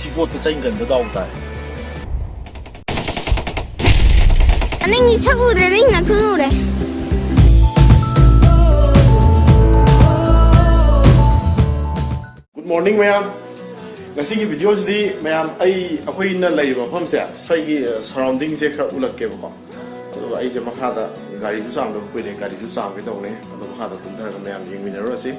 티보트 짱근도 나오다. 아니 차고들 있나 그래. Good morning, ma'am. Ngasigi video di ma'am ai akoi na lai ba pham se sai gi surrounding se khara ulak ke ba. Ado ai je makha da gari su sam da koi de gari su sam ke dong ne. Ado makha da tum thar ga ma'am yeng min ro si.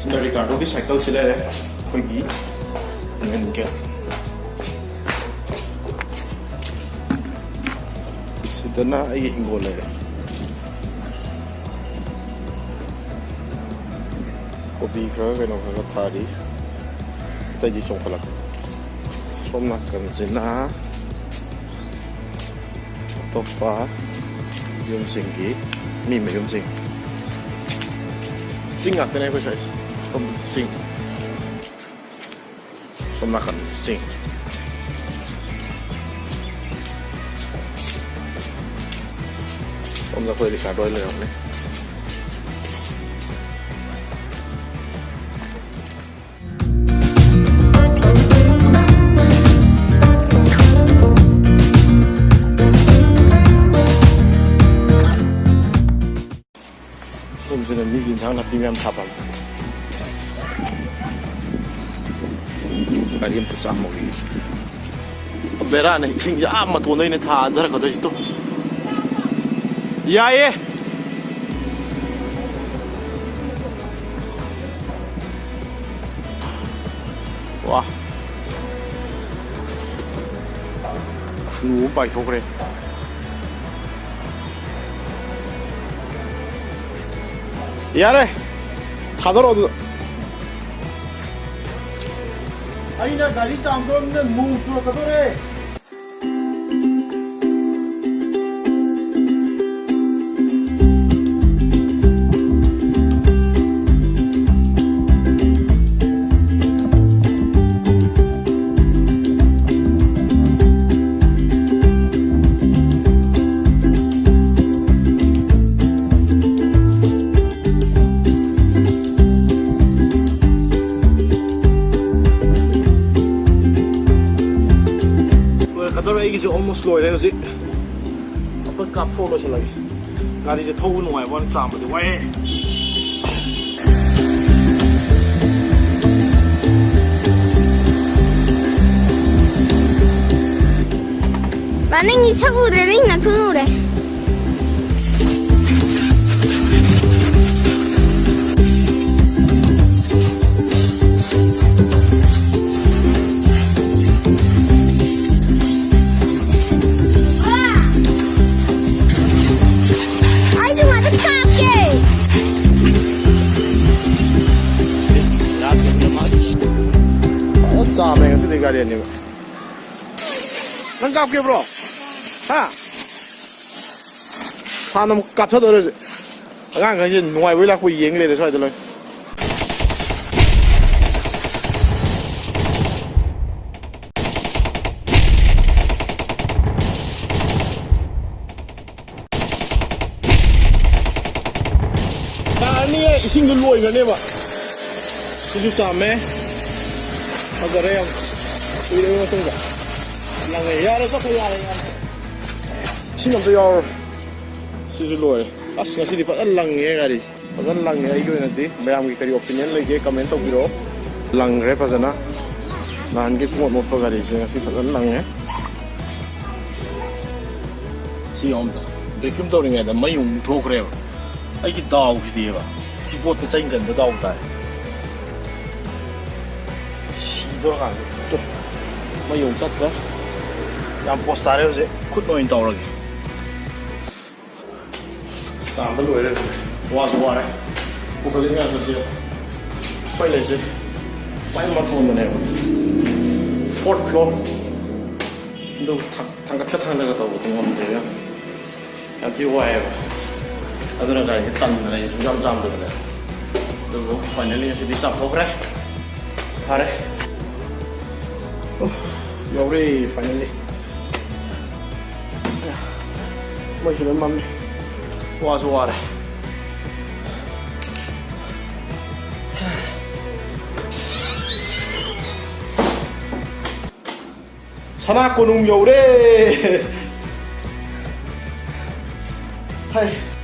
Sinda Ricardo ki cycle se le re koi gi ngen ke. Sidana ai hingol le. Kopi khara cái nó khara thà đi tay gì trồng khala xóm nạc cần gì na top pa yum sing gì mi mà yum sing ngạc cái này có sai xóm nạc cần sing xóm nạc phải đi cả đôiเลยnày. 솜씨는 미긴 장난비면 사방 가리엠 또 싸먹이 베라네 이제 아마 돈에 있는 다 안들어 가듯이 또 야예 와 큰 오빠이 더 그래 야래 다들 어디 아니 나 가리 쌈도 없는 뭉수로 가더래 이게 almost lo이래 그지? 아빠 값으로 살라기. 가리 이제 더운 거야. 원 짬도 왜? 만약에 차고들 있나 그래. Sama yang sedih kalian ni. Lengkap ke bro? Ha? Sana kacau terus. Agak kan je nuai boleh aku yang le saya tu lah. Ni ising dulu ini ni ba. Susu sama. Agak yang ini macam apa? Yang ya, ada apa ya? Sini tu ya, susu luar. As ngasih dapat lang ya garis. Pasal lang ya itu nanti, bayam kita opinion lagi, komen tu biro. Lang rep aja na. Nanti kita mau apa garis ngasih pasal lang ya. Si om tu, dekum tu orang ada mayung tu kerja. Aiki tahu sih dia ba. Si bot tu cengkan tu tahu tak. 돌아가는 또 뭐 용sat가 양 포스타레 이제 굿노인 떠오르기 쌈을 왜 이래 와서 와래 고글링이 안 되지 빨리 이제 빨리 맞추면 되네 fourth floor 너 당가 타는 데가 더 보통 하면 돼요 양 지워야 아들은 가 이제 딴 데는 중간 싸움도 그래 그리고 파이널리 이제 디스압 그래 하래 You're ready finally. Mới xuống đến mắm đi. Qua số qua đây. 산악고 농묘래. 하이.